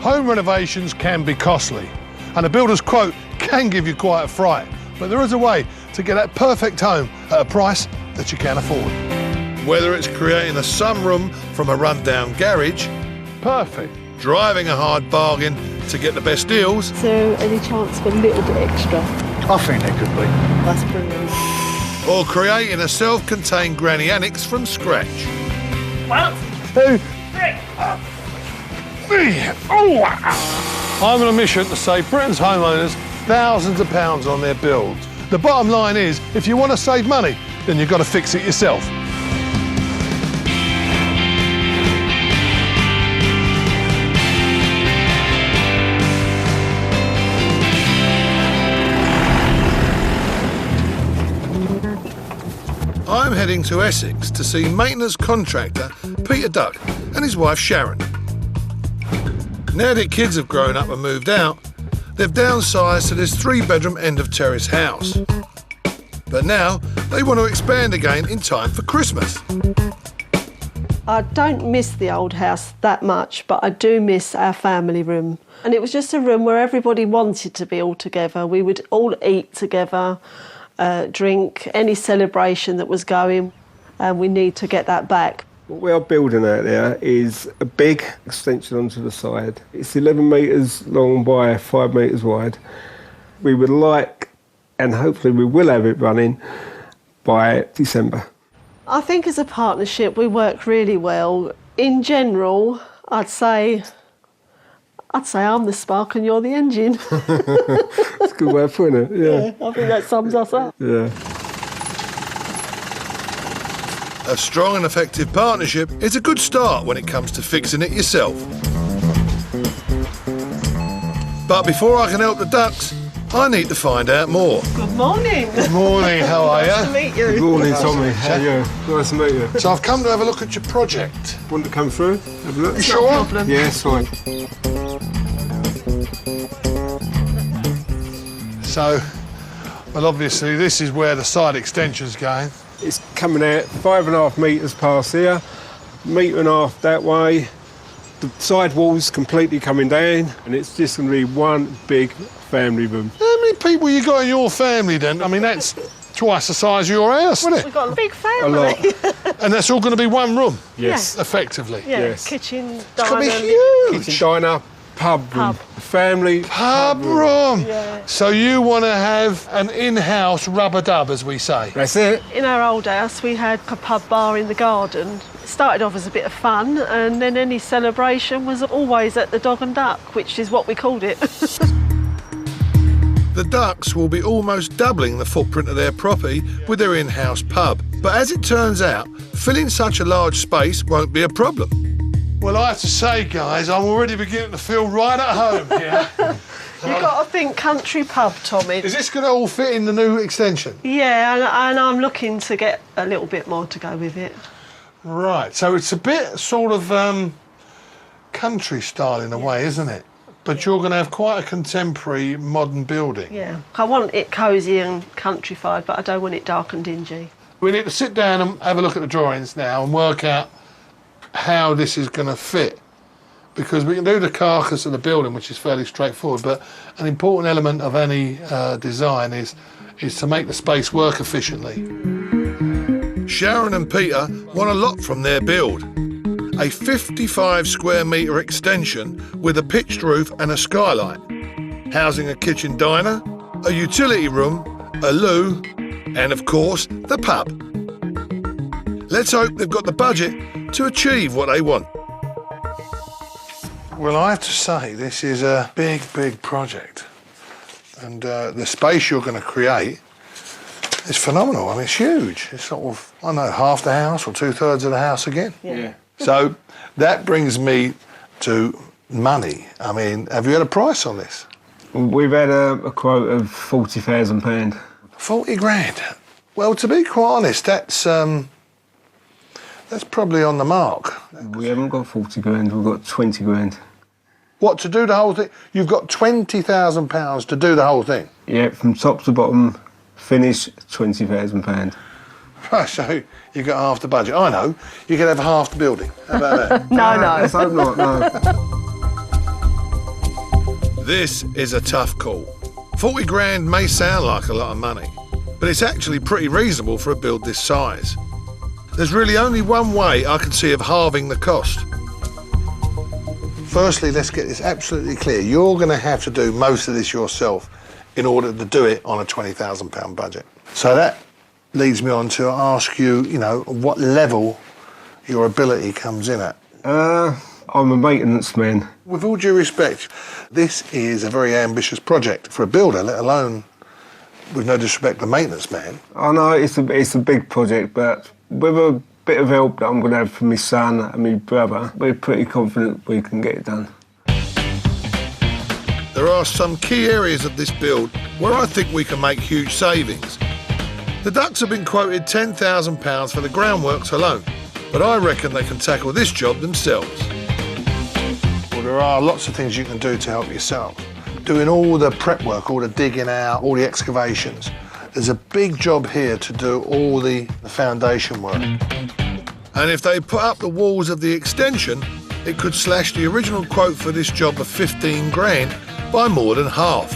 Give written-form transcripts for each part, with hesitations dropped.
home renovations can be costly, and a builder's quote can give you quite a fright, but there is a way to get that perfect home at a price that you can afford. Whether it's creating a sunroom from a run-down garage, perfect, driving a hard bargain to get the best deals. Is there any chance for a little bit extra? I think there could be. That's brilliant. Or creating a self-contained granny annex from scratch. 1, 2, 3. I'm on a mission to save Britain's homeowners thousands of pounds on their builds. The bottom line is, if you want to save money, then you've got to fix it yourself. I'm heading to Essex to see maintenance contractor Peter Duck and his wife Sharon. Now that kids have grown up and moved out, they've downsized to this 3-bedroom end of terrace house. But now they want to expand again in time for Christmas. I don't miss the old house that much, but I do miss our family room. And it was just a room where everybody wanted to be all together. We would all eat together, drink, any celebration that was going, and we need to get that back. What we are building out there is a big extension onto the side. It's 11 metres long by 5 metres wide. We would like, and hopefully we will have it running by December. I think as a partnership we work really well. In general, I'd say I'm the spark and you're the engine. That's a good way of putting it, yeah. I think that sums us up. Yeah. A strong and effective partnership is a good start when it comes to fixing it yourself. But before I can help the Ducks, I need to find out more. Good morning. Good morning, how are Nice to you? meet you. Good morning, Tommy. How are you? Nice to meet you. So I've come to have a look at your project. Want to come through? Have a look? You sure? No problem. Yeah, it's fine. So, well, obviously this is where the side extension's going. It's coming out 5.5 metres past here, 1.5 metres that way. The side wall's completely coming down, and it's just going to be one big family room. How many people you got in your family then? I mean, that's twice the size of your house, isn't We've it? got a big A family. lot. And that's all going to be one room, Yes. effectively. Yeah, Yes. kitchen, It's going to diner. be huge. Kitchen, diner, pub room. Pub. Family Pub room. Yeah. So you want to have an in-house rubber-dub, as we say. That's it. In our old house, we had a pub bar in the garden. It started off as a bit of fun, and then any celebration was always at the Dog and Duck, which is what we called it. The Ducks will be almost doubling the footprint of their property with their in-house pub. But as it turns out, filling such a large space won't be a problem. Well, I have to say, guys, I'm already beginning to feel right at home here. You've got to think country pub, Tommy. Is this going to all fit in the new extension? Yeah, and I'm looking to get a little bit more to go with it. Right, so it's a bit sort of country style in a way, isn't it? But you're going to have quite a contemporary modern building. Yeah, I want it cosy and countrified, but I don't want it dark and dingy. We need to sit down and have a look at the drawings now and work out how this is going to fit. Because we can do the carcass of the building, which is fairly straightforward, but an important element of any design is to make the space work efficiently. Sharon and Peter want a lot from their build. A 55 square metre extension with a pitched roof and a skylight, housing a kitchen diner, a utility room, a loo, and of course, the pub. Let's hope they've got the budget to achieve what they want. Well, I have to say, this is a big, big project. And the space you're going to create is phenomenal. I mean, it's huge. It's sort of, I don't know, half the house or 2/3 of the house again. Yeah. So that brings me to money. I mean, have you had a price on this? We've had a quote of £40,000. 40 grand. Well, to be quite honest, that's probably on the mark. We haven't got 40 grand, we've got 20 grand. What, to do the whole thing? You've got £20,000 to do the whole thing? Yeah, from top to bottom, finish, £20,000. Right, so you got half the budget. I know, you could have half the building. How about that? No. Let's hope not, no. This is a tough call. 40 grand may sound like a lot of money, but it's actually pretty reasonable for a build this size. There's really only one way I can see of halving the cost. Firstly, let's get this absolutely clear. You're going to have to do most of this yourself in order to do it on a £20,000 budget. So that leads me on to ask you, what level your ability comes in at. I'm a maintenance man. With all due respect, this is a very ambitious project for a builder, let alone, with no disrespect, the maintenance man. I know it's a big project, but with a bit of help that I'm going to have from my son and my brother, we're pretty confident we can get it done. There are some key areas of this build where I think we can make huge savings. The Ducks have been quoted £10,000 for the groundworks alone, but I reckon they can tackle this job themselves. Well, there are lots of things you can do to help yourself. Doing all the prep work, all the digging out, all the excavations. There's a big job here to do all the foundation work. And if they put up the walls of the extension, it could slash the original quote for this job of 15 grand by more than half.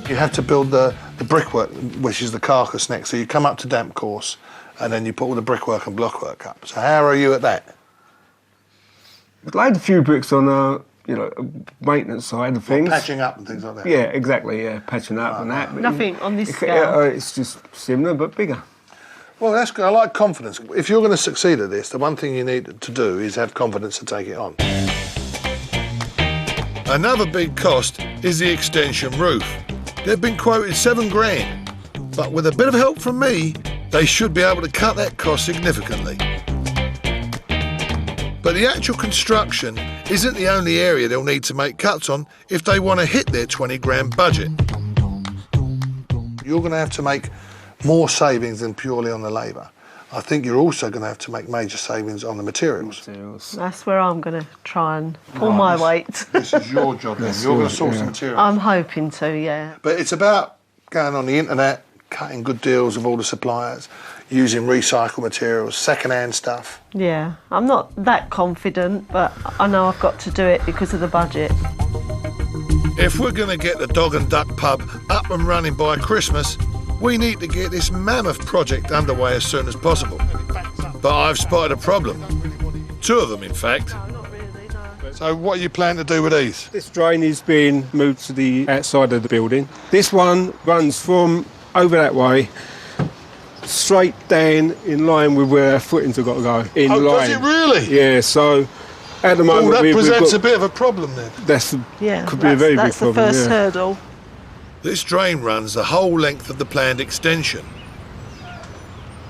You have to build the brickwork, which is the carcass next. So you come up to damp course, and then you put all the brickwork and blockwork up. So how are you at that? I've laid a few bricks on maintenance side of things. Patching up and things like that? Yeah, exactly, yeah, patching up and that. Nothing on this scale. It's just similar, but bigger. Well, that's good. I like confidence. If you're going to succeed at this, the one thing you need to do is have confidence to take it on. Another big cost is the extension roof. They've been quoted 7 grand, but with a bit of help from me, they should be able to cut that cost significantly. But the actual construction isn't the only area they'll need to make cuts on if they want to hit their 20 grand budget. You're going to have to make more savings than purely on the labour. I think you're also going to have to make major savings on the materials. That's where I'm going to try and pull my weight. This is your job then. You're going to source the materials. I'm hoping to, yeah. But it's about going on the internet, cutting good deals with all the suppliers, using recycled materials, second-hand stuff. Yeah, I'm not that confident, but I know I've got to do it because of the budget. If we're going to get the Dog and Duck pub up and running by Christmas, we need to get this mammoth project underway as soon as possible. But I've spotted a problem. 2 of them, in fact. So what are you planning to do with these? This drain is being moved to the outside of the building. This one runs from over that way, straight down in line with where our footings have got to go. In line. Does it really? Yeah, so at the moment... that presents a bit of a problem then. Could be a very big problem. That's the first hurdle. This drain runs the whole length of the planned extension.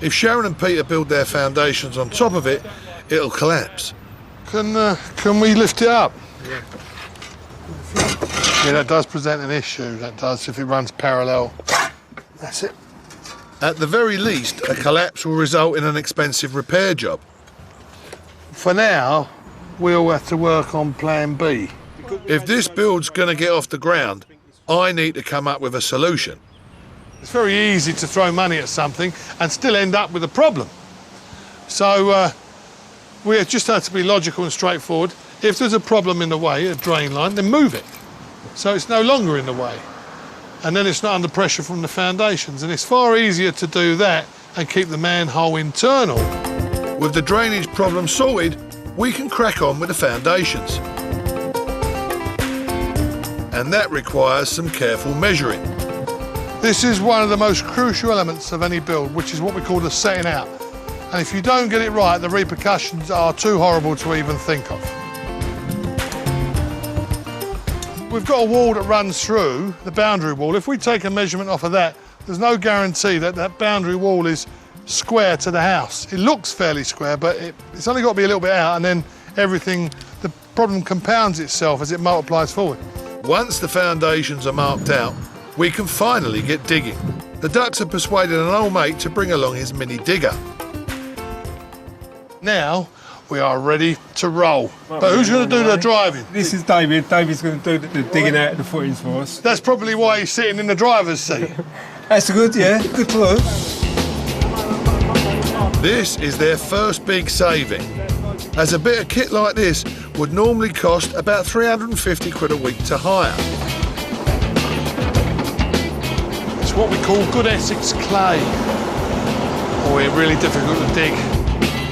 If Sharon and Peter build their foundations on top of it, it'll collapse. Can we lift it up? Yeah. Yeah, that does present an issue, that does, if it runs parallel. That's it. At the very least, a collapse will result in an expensive repair job. For now, we'll have to work on plan B. If this build's going to get off the ground, I need to come up with a solution. It's very easy to throw money at something and still end up with a problem. So we just have to be logical and straightforward. If there's a problem in the way, a drain line, then move it. So it's no longer in the way. And then it's not under pressure from the foundations. And it's far easier to do that and keep the manhole internal. With the drainage problem sorted, we can crack on with the foundations. And that requires some careful measuring. This is one of the most crucial elements of any build, which is what we call the setting out. And if you don't get it right, the repercussions are too horrible to even think of. We've got a wall that runs through, the boundary wall. If we take a measurement off of that, there's no guarantee that that boundary wall is square to the house. It looks fairly square, but it's only got to be a little bit out, and then the problem compounds itself as it multiplies forward. Once the foundations are marked out, we can finally get digging. The Ducks have persuaded an old mate to bring along his mini digger. Now, we are ready to roll. But who's going to do the driving? This is David. David's going to do the digging out of the footings for us. That's probably why he's sitting in the driver's seat. That's good, yeah. Good clue. This is their first big saving, as a bit of kit like this would normally cost about 350 quid a week to hire. what we call good Essex clay. Oh, it's really difficult to dig.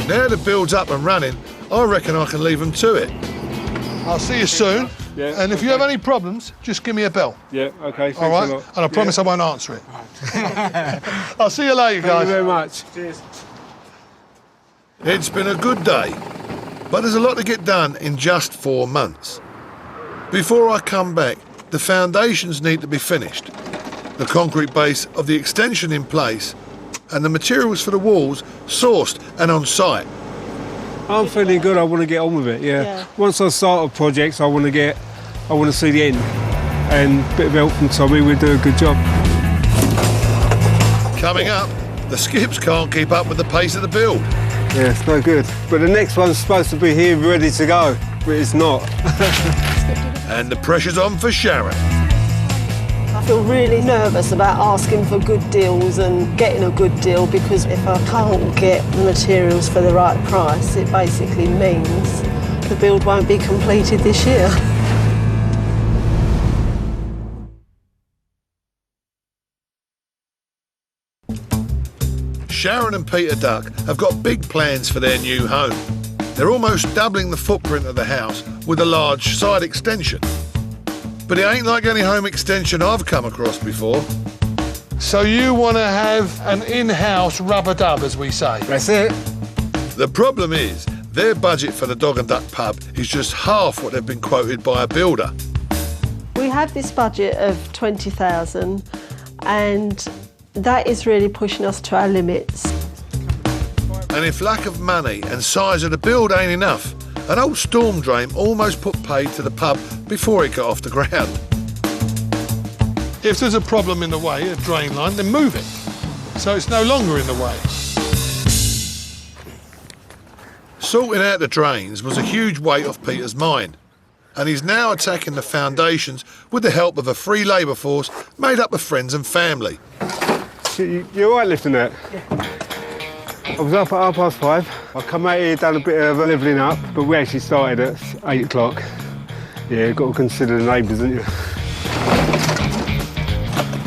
Now the build's up and running, I reckon I can leave them to it. I'll see you soon. Yeah, and if you have any problems, just give me a bell. Yeah, OK, thanks all right? a lot. And I promise I won't answer it. I'll see you later, guys. Thank you very much. Cheers. It's been a good day, but there's a lot to get done in just 4 months. Before I come back, the foundations need to be finished, the concrete base of the extension in place, and the materials for the walls sourced and on site. I'm feeling good. I want to get on with it. Yeah. Once I start a project, I want to see the end, and a bit of help from Tommy, we'll do a good job. Coming up, the skips can't keep up with the pace of the build. Yeah, it's no good. But the next one's supposed to be here, ready to go, but it's not. And the pressure's on for Sharon. I feel really nervous about asking for good deals and getting a good deal, because if I can't get the materials for the right price, it basically means the build won't be completed this year. Sharon and Peter Duck have got big plans for their new home. They're almost doubling the footprint of the house with a large side extension. But it ain't like any home extension I've come across before. So you want to have an in-house rubber-dub, as we say? That's it. The problem is, their budget for the Dog and Duck pub is just half what they've been quoted by a builder. We have this budget of 20,000, and that is really pushing us to our limits. And if lack of money and size of the build ain't enough, an old storm drain almost put paid to the pub before it got off the ground. If there's a problem in the way, a drain line, then move it, so it's no longer in the way. Sorting out the drains was a huge weight off Peter's mind, and he's now attacking the foundations with the help of a free labour force made up of friends and family. You're all right lifting that? Yeah. I was up at 5:30. I come out here, done a bit of levelling up, but we actually started at 8 o'clock. Yeah, got to consider the neighbours, haven't you?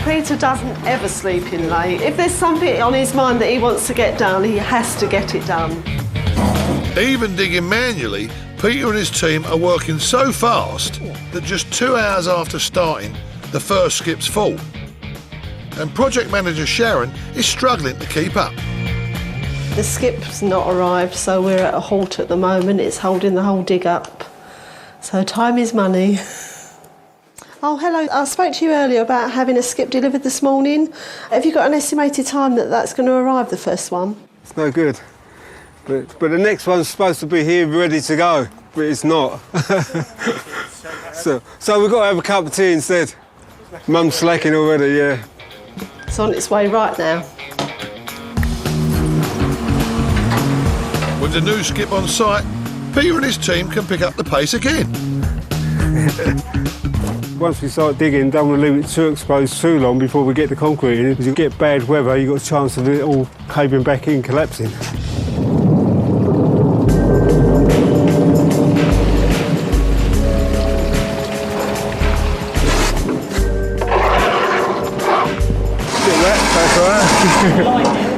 Peter doesn't ever sleep in late. If there's something on his mind that he wants to get done, he has to get it done. Even digging manually, Peter and his team are working so fast that just 2 hours after starting, the first skip's full. And project manager Sharon is struggling to keep up. The skip's not arrived, so we're at a halt at the moment. It's holding the whole dig up. So time is money. Oh, hello. I spoke to you earlier about having a skip delivered this morning. Have you got an estimated time that that's going to arrive, the first one? It's no good. But the next one's supposed to be here, ready to go, but it's not. so we've got to have a cup of tea instead. Mum's slacking already, yeah. It's on its way right now. With the new skip on site, Peter and his team can pick up the pace again. Once we start digging, don't want to leave it too exposed too long before we get the concrete in. Because you get bad weather, you've got a chance of it all caving back in, collapsing. That's all right.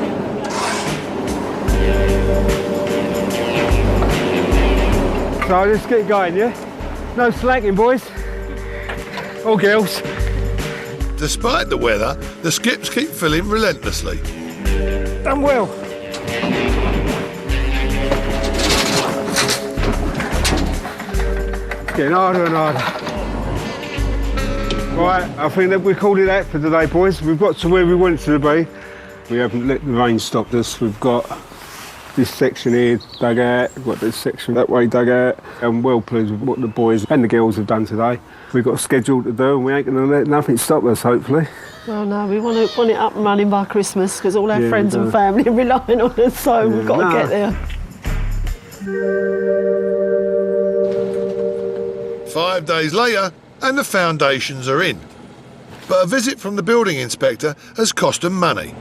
So let's get going, yeah? No slacking, boys. Or girls. Despite the weather, the skips keep filling relentlessly. Done well. Getting harder and harder. Right, I think that we called it that for today, boys. We've got to where we wanted to be. We haven't let the rain stop us. We've got this section here dug out, we've got this section that way dug out. I'm well pleased with what the boys and the girls have done today. We've got a schedule to do and we ain't going to let nothing stop us, hopefully. Well, no, we want it up and running by Christmas because all our friends and family are relying on us, so we've got to get there. 5 days later, and the foundations are in. But a visit from the building inspector has cost them money.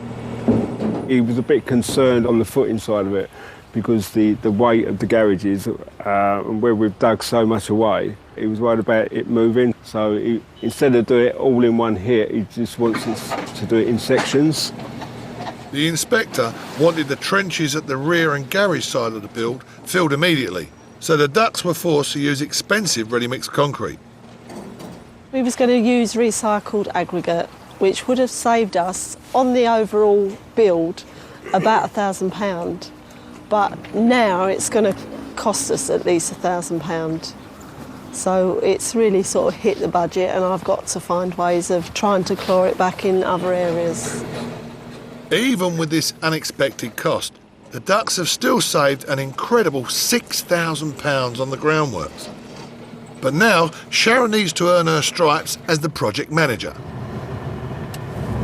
He was a bit concerned on the footing side of it because the weight of the garages and where we've dug so much away, He was worried about it moving, so instead of doing it all in one hit, he just wants us to do it in sections. The inspector wanted the trenches at the rear and garage side of the build filled immediately, so the ducts were forced to use expensive ready-mix concrete. We was going to use recycled aggregate, which would have saved us, on the overall build, about £1,000. But now it's going to cost us at least £1,000. So it's really sort of hit the budget, and I've got to find ways of trying to claw it back in other areas. Even with this unexpected cost, the ducks have still saved an incredible £6,000 on the groundworks. But now Sharon needs to earn her stripes as the project manager.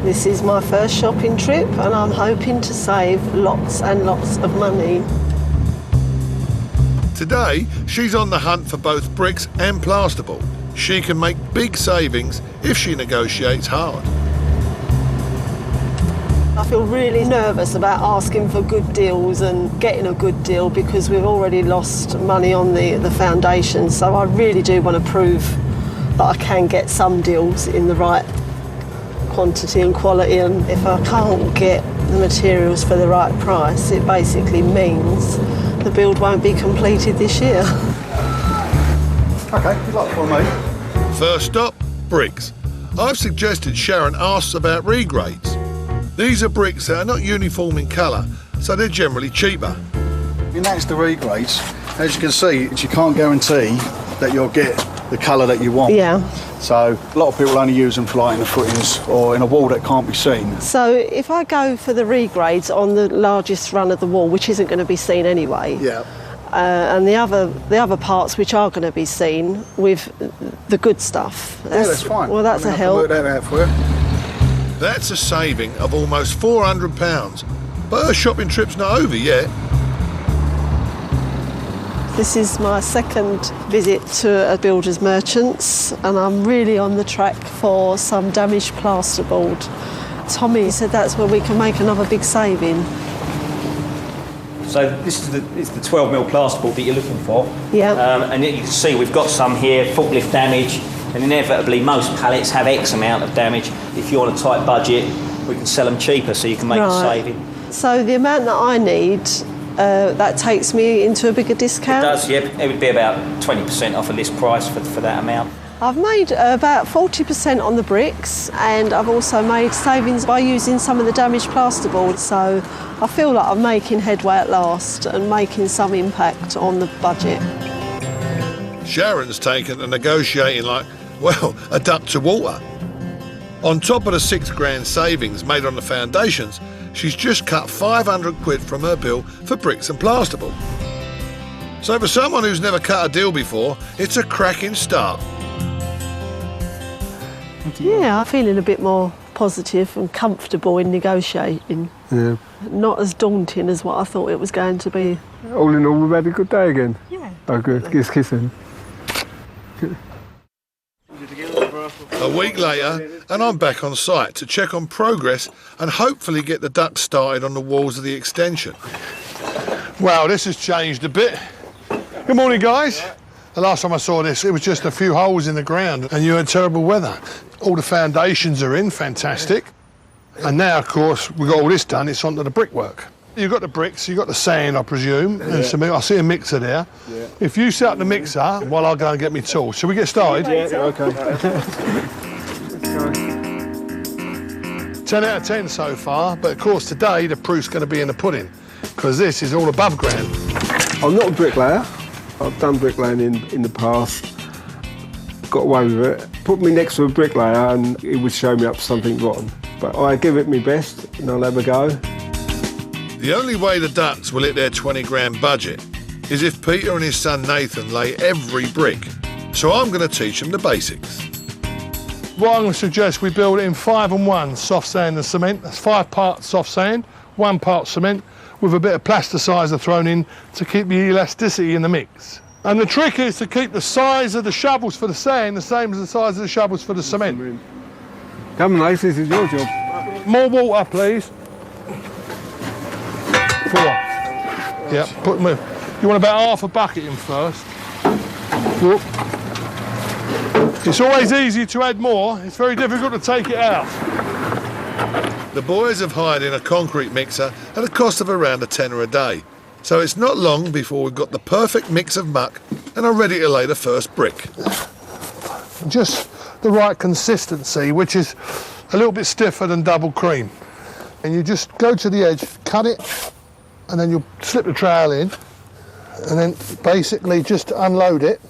This is my first shopping trip, and I'm hoping to save lots and lots of money. Today, she's on the hunt for both bricks and plasterboard. She can make big savings if she negotiates hard. I feel really nervous about asking for good deals and getting a good deal because we've already lost money on the foundation. So I really do want to prove that I can get some deals in the right quantity and quality, and if I can't get the materials for the right price, it basically means the build won't be completed this year. Okay, good luck for me. First stop, bricks. I've suggested Sharon asks about regrades. These are bricks that are not uniform in colour, so they're generally cheaper. In that's the regrades. As you can see, you can't guarantee that you'll get the colour that you want. Yeah. So a lot of people only use them for like in the footings or in a wall that can't be seen. So if I go for the regrades on the largest run of the wall, which isn't going to be seen anyway, Yeah. and the other parts which are going to be seen with the good stuff. That's fine. Well, that's I a can help. work that out for you. That's a saving of almost £400, but her shopping trip's not over yet. This is my second visit to a builder's merchants, and I'm really on the track for some damaged plasterboard. Tommy said that's where we can make another big saving. So this is the 12mm plasterboard that you're looking for. Yeah. And you can see we've got some here, forklift damage, and inevitably most pallets have X amount of damage. If you're on a tight budget, we can sell them cheaper so you can make a saving. So the amount that I need, that takes me into a bigger discount? It does, yeah. It would be about 20% off a list price for that amount. I've made about 40% on the bricks, and I've also made savings by using some of the damaged plasterboard, so I feel like I'm making headway at last and making some impact on the budget. Sharon's taken to negotiating like, well, a duck to water. On top of the £6,000 savings made on the foundations, she's just cut 500 quid from her bill for bricks and plasterboard. So for someone who's never cut a deal before, it's a cracking start. Yeah, I'm feeling a bit more positive and comfortable in negotiating. Yeah. Not as daunting as what I thought it was going to be. All in all, we've had a good day again. Yeah. Oh, good. Kiss, kissing. A week later, and I'm back on site to check on progress and hopefully get the ducts started on the walls of the extension. Wow, this has changed a bit. Good morning, guys. The last time I saw this, it was just a few holes in the ground and you had terrible weather. All the foundations are in, fantastic. And now, of course, we've got all this done, it's onto the brickwork. You've got the bricks, you've got the sand, I presume, and some, I see a mixer there. Yeah. If you set up the mixer while I go and get my tools, shall we get started? Yeah, okay. 10 out of 10 so far, but of course today the proof's going to be in the pudding, because this is all above ground. I'm not a bricklayer. I've done bricklaying in the past. Got away with it. Put me next to a bricklayer and it would show me up something rotten. But I give it my best and I'll have a go. The only way the ducks will hit their 20 grand budget is if Peter and his son Nathan lay every brick. So I'm going to teach them the basics. What I'm going to suggest we build it in 5 and 1 soft sand and cement. That's 5 parts soft sand, 1 part cement, with a bit of plasticizer thrown in to keep the elasticity in the mix. And the trick is to keep the size of the shovels for the sand the same as the size of the shovels for the cement. Come on, Ace, this is your job. More water, please. 4. Yeah, put them in. You want about half a bucket in first. Whoop. It's always easy to add more, it's very difficult to take it out. The boys have hired in a concrete mixer at a cost of around a tenner a day. So it's not long before we've got the perfect mix of muck and are ready to lay the first brick. Just the right consistency, which is a little bit stiffer than double cream. And you just go to the edge, cut it, and then you'll slip the trowel in, and then basically just unload it.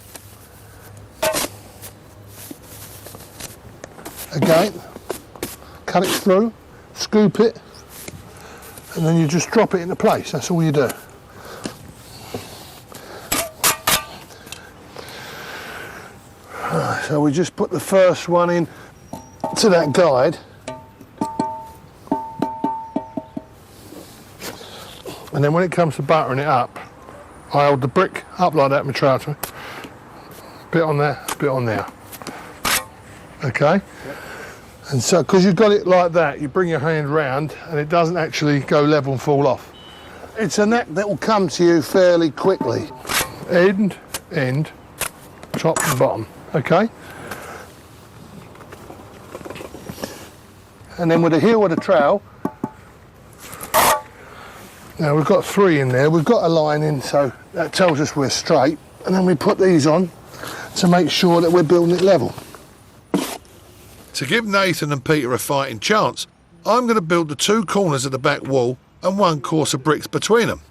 Again, cut it through, scoop it, and then you just drop it into place. That's all you do. So we just put the first one in to that guide. And then when it comes to buttering it up, I hold the brick up like that, my trowel. Bit on there, bit on there. Okay? Yep. And so, because you've got it like that, you bring your hand round and it doesn't actually go level and fall off. It's a neck that will come to you fairly quickly. End, top and bottom. Okay? And then with the heel of the trowel, now we've got 3 in there, we've got a line in, so that tells us we're straight. And then we put these on to make sure that we're building it level. To give Nathan and Peter a fighting chance, I'm going to build the 2 corners of the back wall and 1 course of bricks between them.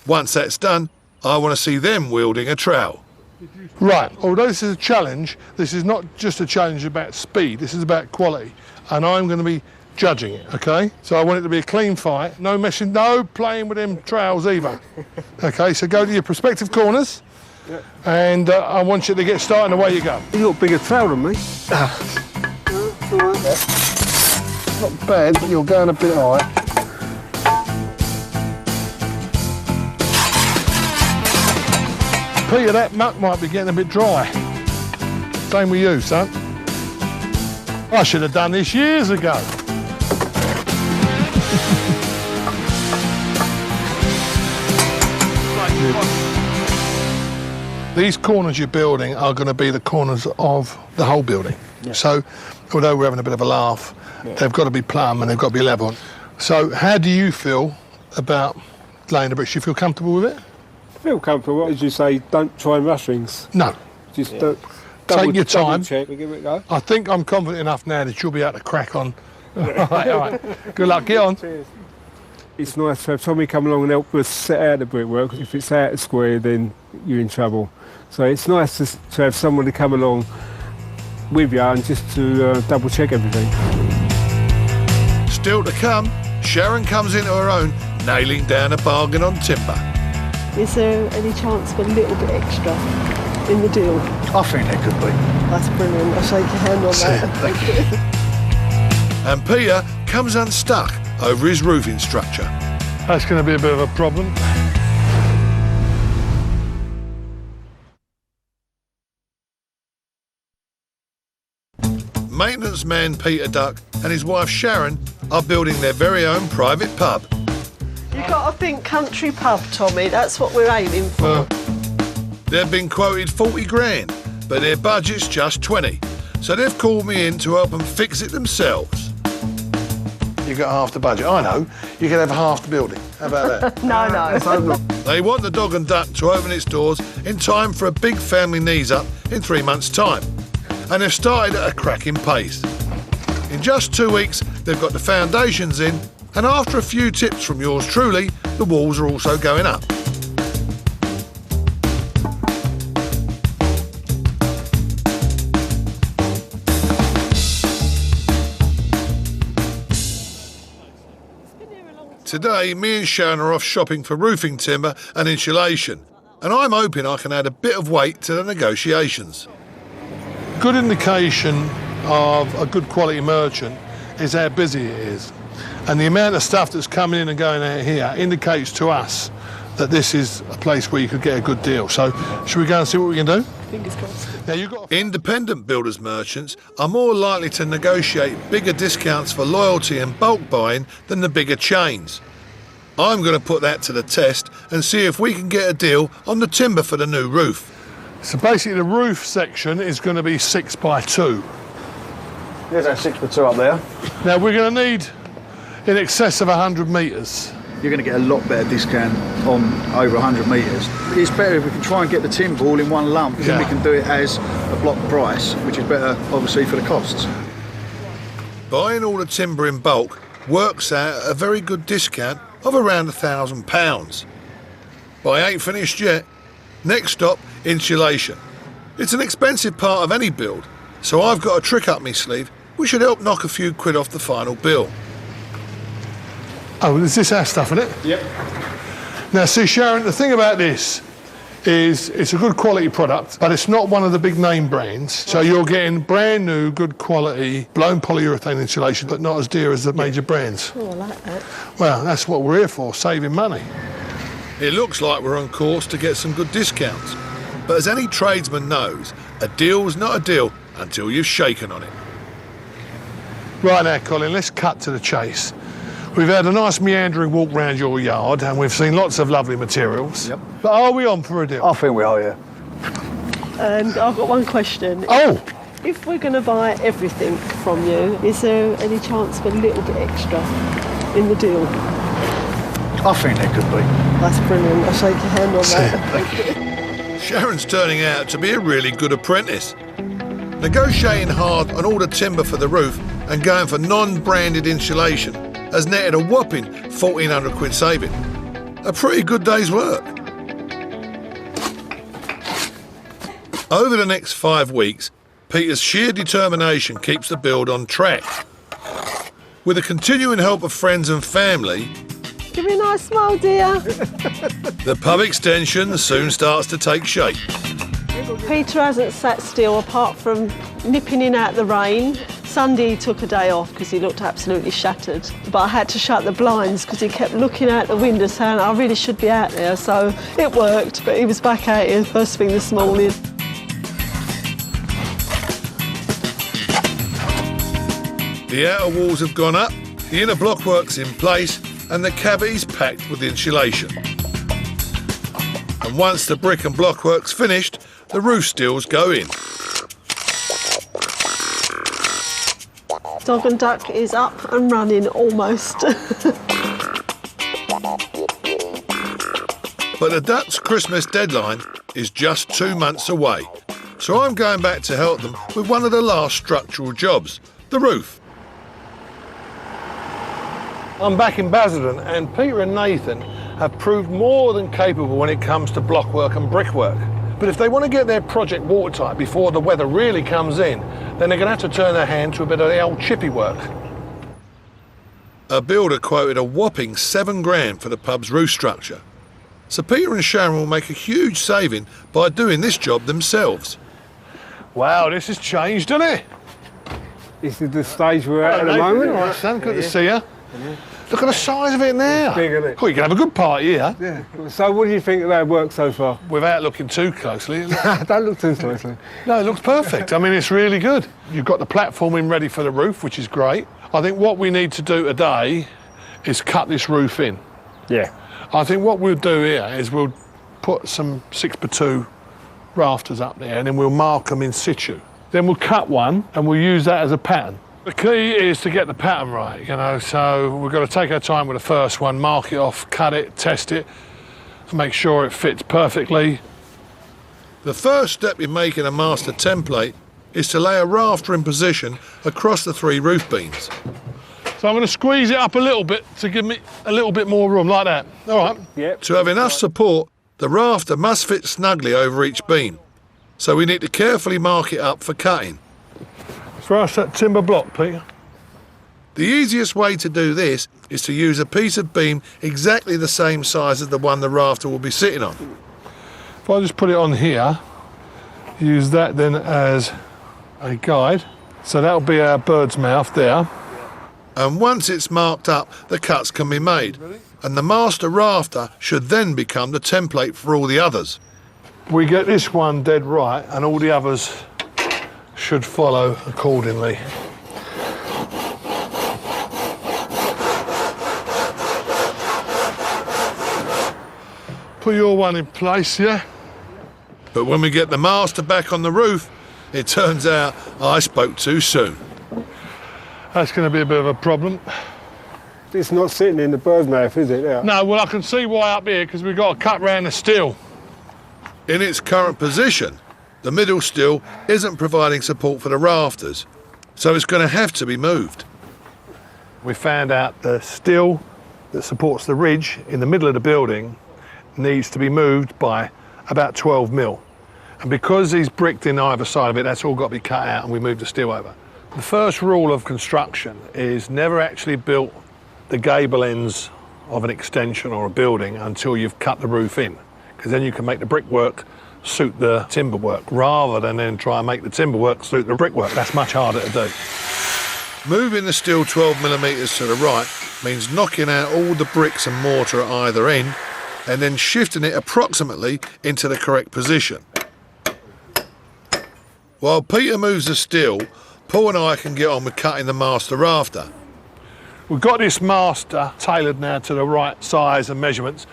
Once that's done, I want to see them wielding a trowel. Right, although this is a challenge, this is not just a challenge about speed, this is about quality. And I'm going to be judging it, okay? So I want it to be a clean fight, no messing, no playing with them trowels either. Okay, so go to your prospective corners, and I want you to get started and away you go. You got a bigger trowel than me. Not bad, but you're going a bit high. Peter, that muck might be getting a bit dry. Same with you, son. I should have done this years ago. These corners you're building are going to be the corners of the whole building. Yeah. So, although we're having a bit of a laugh, they've got to be plumb and they've got to be level. So, how do you feel about laying the bricks? Do you feel comfortable with it? I feel comfortable. As you say, don't try and rush things. No. Just take your time. Check and give it a go. I think I'm confident enough now that you'll be able to crack on. All right. Good luck. Get on. Cheers. It's nice to have somebody come along and help us set out the brickwork. If it's out of square, then you're in trouble. So it's nice to have someone to come along with you and just to double check everything. Still to come, Sharon comes into her own, nailing down a bargain on timber. Is there any chance for a little bit extra in the deal? I think there could be. That's brilliant. I'll shake your hand on that. Thank you. And Peter comes unstuck over his roofing structure. That's going to be a bit of a problem. Maintenance man Peter Duck and his wife Sharon are building their very own private pub. You've got to think country pub, Tommy. That's what we're aiming for. They've been quoted 40 grand, but their budget's just 20. So they've called me in to help them fix it themselves. You got half the budget. I know. You can have half the building. How about that? No. They want the Dog and Duck to open its doors in time for a big family knees up in 3 months' time. And they've started at a cracking pace. In just 2 weeks, they've got the foundations in, and after a few tips from yours truly, the walls are also going up. Today, me and Sharon are off shopping for roofing timber and insulation, and I'm hoping I can add a bit of weight to the negotiations. Good indication of a good quality merchant is how busy it is. And the amount of stuff that's coming in and going out here indicates to us that this is a place where you could get a good deal. So, should we go and see what we can do? Fingers crossed. Now, you've got Independent builders merchants are more likely to negotiate bigger discounts for loyalty and bulk buying than the bigger chains. I'm going to put that to the test and see if we can get a deal on the timber for the new roof. So basically the roof section is going to be 6 by 2. There's our 6 by 2 up there. Now we're going to need in excess of 100 metres. You're going to get a lot better discount on over 100 metres. It's better if we can try and get the timber all in one lump, then we can do it as a block price, which is better obviously for the costs. Buying all the timber in bulk works out at a very good discount of around £1,000. But I ain't finished yet. Next stop, insulation. It's an expensive part of any build, so I've got a trick up my sleeve which should help knock a few quid off the final bill. Oh, is this our stuff, isn't it? Yep. Now, see, Sharon, the thing about this is it's a good quality product, but it's not one of the big name brands. So you're getting brand new, good quality, blown polyurethane insulation, but not as dear as the major brands. Oh, I like that. Well, that's what we're here for, saving money. It looks like we're on course to get some good discounts. But as any tradesman knows, a deal's not a deal until you've shaken on it. Right now, Colin, let's cut to the chase. We've had a nice meandering walk round your yard and we've seen lots of lovely materials. Yep. But are we on for a deal? I think we are, yeah. And I've got one question. Oh! If we're going to buy everything from you, is there any chance for a little bit extra in the deal? I think there could be. That's brilliant. I'll shake your hand on that. Thank you. Sharon's turning out to be a really good apprentice. Negotiating hard on all the timber for the roof and going for non-branded insulation has netted a whopping 1,400 quid saving. A pretty good day's work. Over the next 5 weeks, Peter's sheer determination keeps the build on track. With the continuing help of friends and family, Give me a nice smile, dear. the pub extension soon starts to take shape. Peter hasn't sat still apart from nipping in out the rain. Sunday he took a day off because he looked absolutely shattered. But I had to shut the blinds because he kept looking out the window saying, I really should be out there. So it worked, but he was back out here first thing this morning. The outer walls have gone up, the inner blockwork's in place, and the cavity's packed with insulation. And once the brick and blockwork's finished, the roof steels go in. Dog and Duck is up and running almost. But the Duck's Christmas deadline is just 2 months away, so I'm going back to help them with one of the last structural jobs, the roof. I'm back in Basildon and Peter and Nathan have proved more than capable when it comes to blockwork and brickwork. But if they want to get their project watertight before the weather really comes in, then they're going to have to turn their hand to a bit of the old chippy work. A builder quoted a whopping £7,000 for the pub's roof structure. So Peter and Sharon will make a huge saving by doing this job themselves. Wow, this has changed, hasn't it? This is the stage we're at the moment. All right, son, good to see you. Look at the size of it now. Big, isn't it? Oh, you can have a good party here. Yeah. So what do you think of that work so far? Without looking too closely. Don't look too closely. No, it looks perfect. I mean, it's really good. You've got the platforming ready for the roof, which is great. I think what we need to do today is cut this roof in. Yeah. I think what we'll do here is we'll put some 6x2 rafters up there and then we'll mark them in situ. Then we'll cut one and we'll use that as a pattern. The key is to get the pattern right, you know, so we've got to take our time with the first one, mark it off, cut it, test it, and make sure it fits perfectly. The first step in making a master template is to lay a rafter in position across the 3 roof beams. So I'm going to squeeze it up a little bit to give me a little bit more room, like that. All right. Yep. To have enough support, the rafter must fit snugly over each beam. So we need to carefully mark it up for cutting. Throw us that timber block, Peter. The easiest way to do this is to use a piece of beam exactly the same size as the one the rafter will be sitting on. If I just put it on here, use that then as a guide. So that'll be our bird's mouth there. And once it's marked up, the cuts can be made. And the master rafter should then become the template for all the others. We get this one dead right and all the others should follow accordingly. Put your one in place, yeah? But when we get the master back on the roof, it turns out I spoke too soon. That's going to be a bit of a problem. It's not sitting in the bird's mouth, is it? Yeah. No, well, I can see why up here, because we've got to cut round the steel. In its current position, the middle steel isn't providing support for the rafters, so it's going to have to be moved. We found out the steel that supports the ridge in the middle of the building needs to be moved by about 12 mil. And because he's bricked in either side of it, that's all got to be cut out and we move the steel over. The first rule of construction is never actually build the gable ends of an extension or a building until you've cut the roof in, because then you can make the brickwork suit the timber work rather than then try and make the timber work suit the brickwork. That's much harder to do. Moving the steel 12 millimetres to the right means knocking out all the bricks and mortar at either end and then shifting it approximately into the correct position. While Peter moves the steel, Paul and I can get on with cutting the master rafter. We've got this master tailored now to the right size and measurements.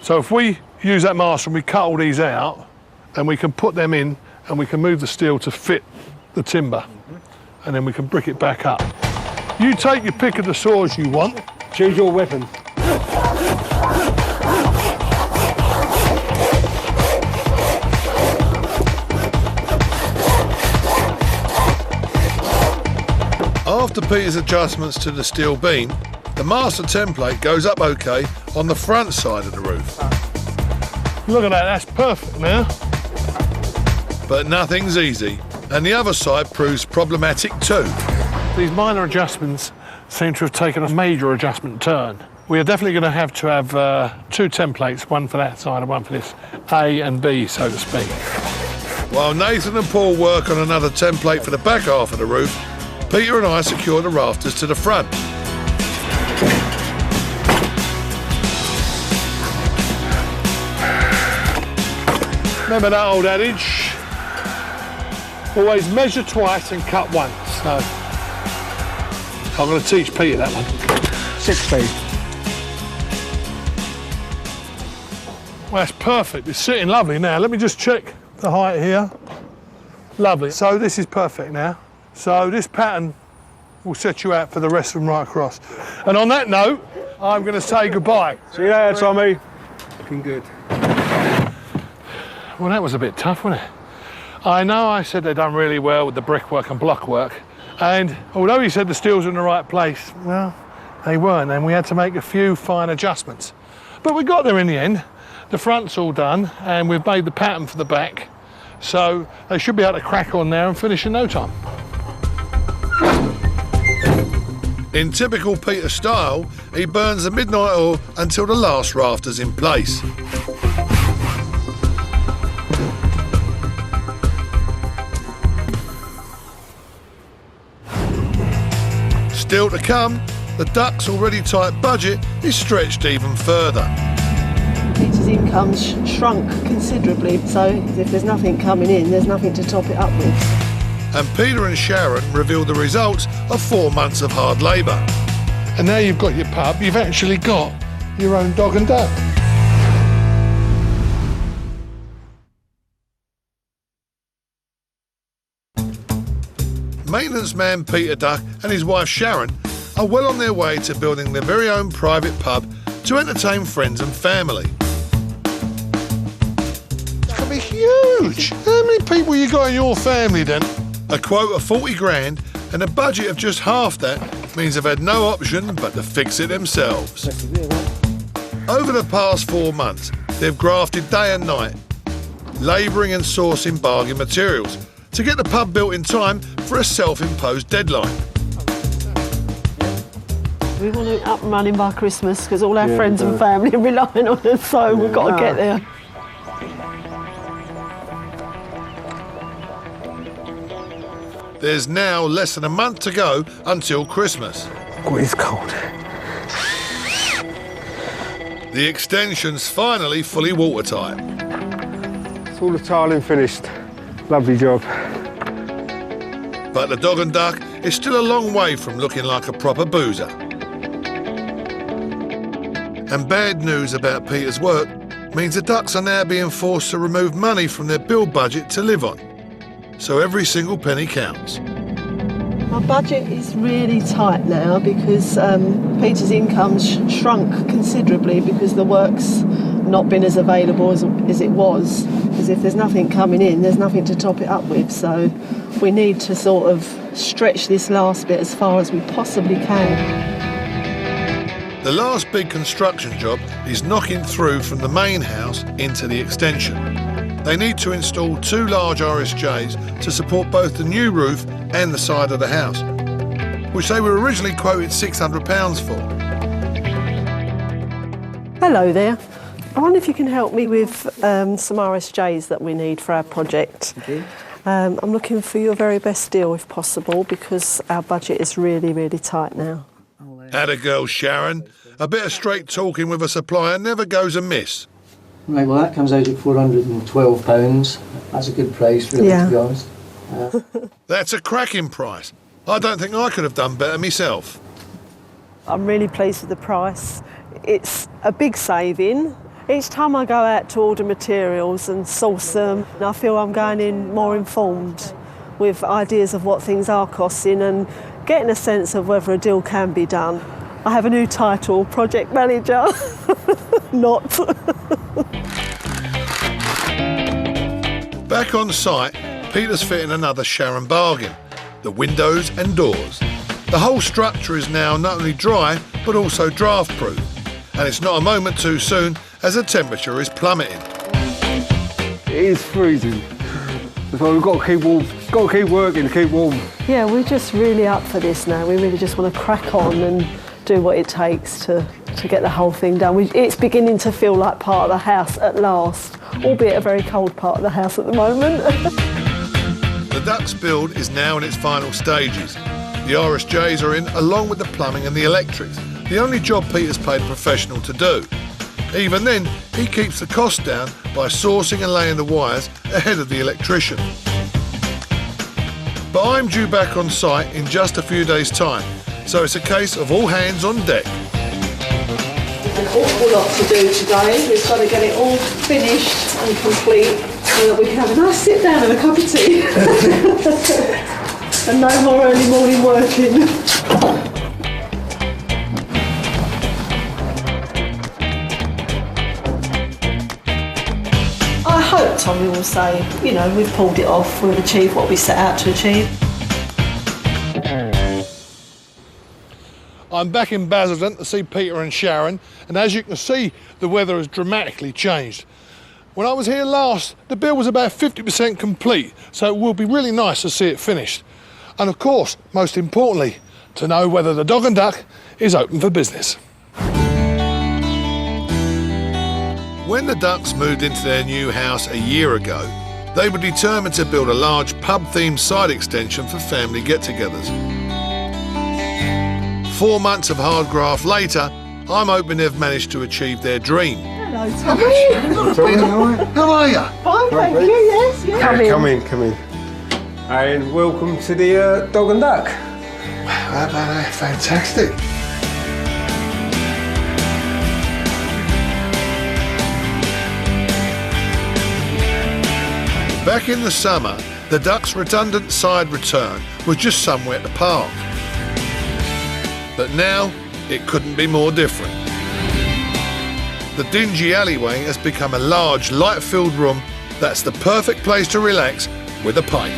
So if we use that master and we cut all these out, and we can put them in and we can move the steel to fit the timber, and then we can brick it back up. You take your pick of the saws you want. Choose your weapon. After Peter's adjustments to the steel beam, the master template goes up okay on the front side of the roof. Look at that, that's perfect now. But nothing's easy, and the other side proves problematic too. These minor adjustments seem to have taken a major adjustment turn. We are definitely going to have two templates, one for that side and one for this A and B, so to speak. While Nathan and Paul work on another template for the back half of the roof, Peter and I secure the rafters to the front. Remember that old adage? Always measure twice and cut once. So I'm going to teach Peter that one. 6 feet. Well, that's perfect. It's sitting lovely now. Let me just check the height here. Lovely. So this is perfect now. So this pattern will set you out for the rest of them right across. And on that note, I'm going to say goodbye. See you later, Tommy. Looking good. Well, that was a bit tough, wasn't it? I know I said they'd done really well with the brickwork and blockwork, and although he said the steels were in the right place, well, they weren't, and we had to make a few fine adjustments. But we got there in the end. The front's all done, and we've made the pattern for the back, so they should be able to crack on there and finish in no time. In typical Peter style, he burns the midnight oil until the last rafter's in place. Still to come, the duck's already tight budget is stretched even further. Peter's income's shrunk considerably, so if there's nothing coming in, there's nothing to top it up with. And Peter and Sharon reveal the results of 4 months of hard labour. And now you've got your pub, you've actually got your own dog and duck. Maintenance man Peter Duck and his wife Sharon are well on their way to building their very own private pub to entertain friends and family. It's going to be huge. How many people you got in your family then? A quote of 40 grand and a budget of just half that means they've had no option but to fix it themselves. Over the past 4 months, they've grafted day and night, labouring and sourcing bargain materials to get the pub built in time for a self-imposed deadline. We want it up and running by Christmas because all our friends and family are relying on us, so we've got to get there. There's now less than a month to go until Christmas. Oh, it's cold. The extension's finally fully watertight. It's all the tiling finished. Lovely job. But the dog and duck is still a long way from looking like a proper boozer. And bad news about Peter's work means the Ducks are now being forced to remove money from their build budget to live on. So every single penny counts. My budget is really tight now because Peter's income's shrunk considerably because the work's not been as available as it was. Because if there's nothing coming in, there's nothing to top it up with. So we need to sort of stretch this last bit as far as we possibly can. The last big construction job is knocking through from the main house into the extension. They need to install 2 large RSJs to support both the new roof and the side of the house, which they were originally quoted £600 for. Hello there. I wonder if you can help me with some RSJs that we need for our project. Okay. I'm looking for your very best deal if possible because our budget is really, really tight now. Atta girl, Sharon. A bit of straight talking with a supplier never goes amiss. Right, well that comes out at £412. That's a good price, really, Yeah. to be honest. That's a cracking price. I don't think I could have done better myself. I'm really pleased with the price. It's a big saving. Each time I go out to order materials and source them, I feel I'm going in more informed with ideas of what things are costing and getting a sense of whether a deal can be done. I have a new title, Project Manager. Not. Back on site, Peter's fitting another Sharon bargain, the windows and doors. The whole structure is now not only dry, but also draft-proof. And it's not a moment too soon, as the temperature is plummeting. It is freezing. So we've got to keep warm. Got to keep working to keep warm. Yeah, we're just really up for this now. We really just want to crack on and do what it takes to get the whole thing done. It's beginning to feel like part of the house at last, albeit a very cold part of the house at the moment. The Ducks build is now in its final stages. The RSJs are in, along with the plumbing and the electrics, the only job Peter's paid a professional to do. Even then, he keeps the cost down by sourcing and laying the wires ahead of the electrician. But I'm due back on site in just a few days' time, so it's a case of all hands on deck. An awful lot to do today. We've got to get it all finished and complete so that we can have a nice sit down and a cup of tea. And no more early morning working. I hope Tommy will say, you know, we've pulled it off, we've achieved what we set out to achieve. I'm back in Basildon to see Peter and Sharon, and as you can see, the weather has dramatically changed. When I was here last, the build was about 50% complete, so it will be really nice to see it finished. And of course, most importantly, to know whether the Dog and Duck is open for business. When the Ducks moved into their new house a year ago, they were determined to build a large pub-themed side extension for family get-togethers. 4 months of hard graft later, I'm hoping they've managed to achieve their dream. Hello, Tommy. How are you? Fine, thank you, yes. Come in. And welcome to the Dog and Duck. How about that? Fantastic. Back in the summer, the Ducks' redundant side return was just somewhere to park. But now, it couldn't be more different. The dingy alleyway has become a large, light-filled room that's the perfect place to relax with a pint.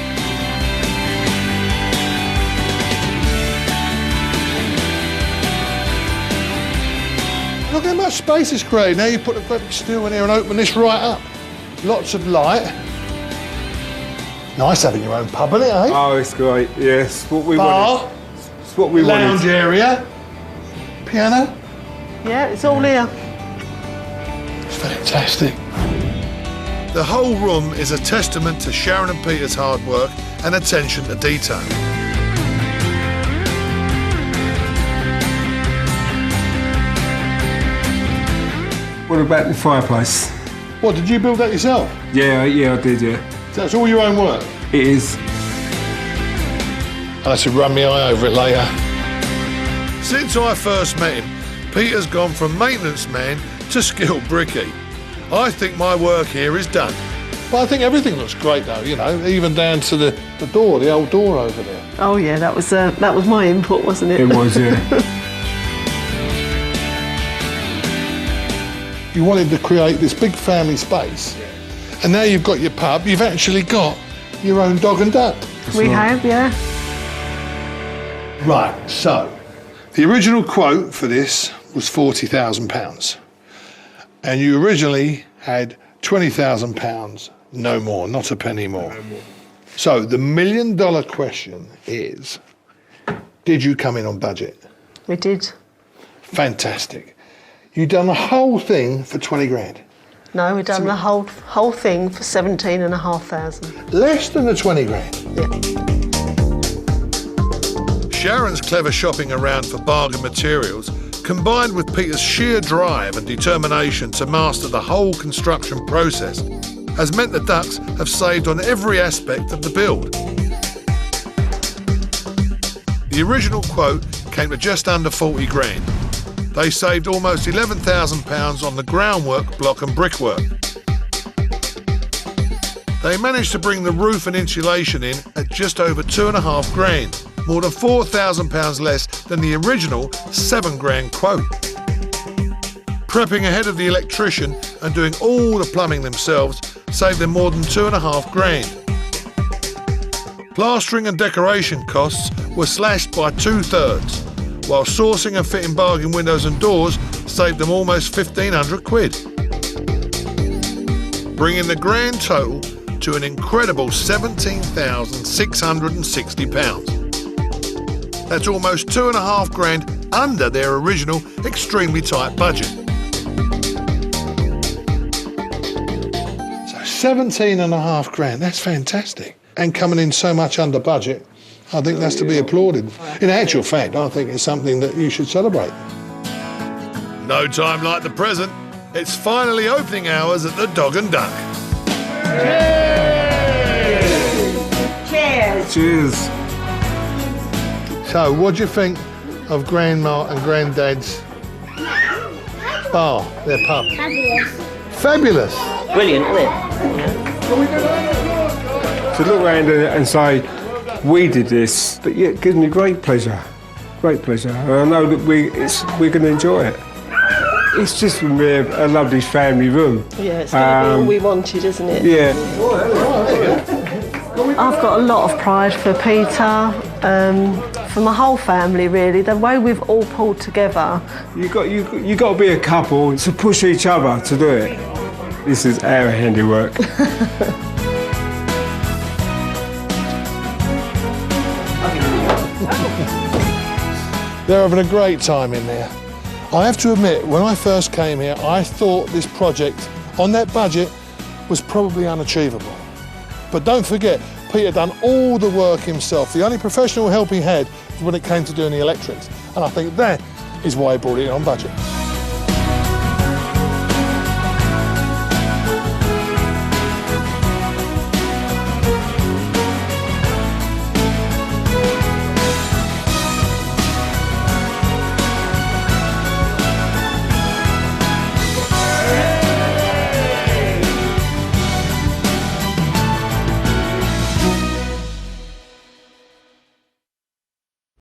Look how much space is created. Now you put a great big stool in here and open this right up. Lots of light. Nice having your own pub, isn't it, eh? Oh, it's great. Yes, what we Bar, wanted. It's what we lounge wanted. area, piano. Yeah, it's all here. It's fantastic. The whole room is a testament to Sharon and Peter's hard work and attention to detail. What about the fireplace? What, did you build that yourself? Yeah, I did, yeah. So that's all your own work? It is. I'll have to run my eye over it later. Since I first met him, Peter's gone from maintenance man to skilled brickie. I think my work here is done. But I think everything looks great though, you know, even down to the door, the old door over there. Oh yeah, that was my input, wasn't it? It was, yeah. You wanted to create this big family space, and now you've got your pub, you've actually got your own dog and duck. We have, yeah. Right, so the original quote for this was £40,000, and you originally had £20,000, no more, not a penny more. So the $1 million question is, did you come in on budget? We did. Fantastic. You done the whole thing for 20 grand. No, we done the whole thing for 17,500. Less than the 20 grand. Yeah. Sharon's clever shopping around for bargain materials, combined with Peter's sheer drive and determination to master the whole construction process, has meant the ducks have saved on every aspect of the build. The original quote came to just under 40 grand. They saved almost £11,000 on the groundwork, block and brickwork. They managed to bring the roof and insulation in at just over 2.5 grand, more than £4,000 less than the original 7 grand quote. Prepping ahead of the electrician and doing all the plumbing themselves saved them more than 2.5 grand. Plastering and decoration costs were slashed by 2/3, while sourcing and fitting bargain windows and doors saved them almost 1,500 quid. Bringing the grand total to an incredible £17,660. That's almost 2.5 grand under their original extremely tight budget. So 17.5 grand, that's fantastic. And coming in so much under budget, I think that's to be applauded. In actual fact, I think it's something that you should celebrate. No time like the present. It's finally opening hours at the Dog and Duck. Cheers! Cheers. So, what do you think of Grandma and Granddad's bar, their pub? Fabulous. Fabulous! Brilliant, isn't it? To look around and say, we did this, but yeah, it gives me great pleasure. Great pleasure. And I know that we're going to enjoy it. It's just going to be a lovely family room. Yeah, it's going to be all we wanted, isn't it? Yeah. I've got a lot of pride for Peter, for my whole family really, the way we've all pulled together. You got to be a couple to push each other to do it. This is our handiwork. They're having a great time in there. I have to admit, when I first came here, I thought this project, on that budget, was probably unachievable. But don't forget, Peter done all the work himself. The only professional help he had was when it came to doing the electrics. And I think that is why he brought it on budget.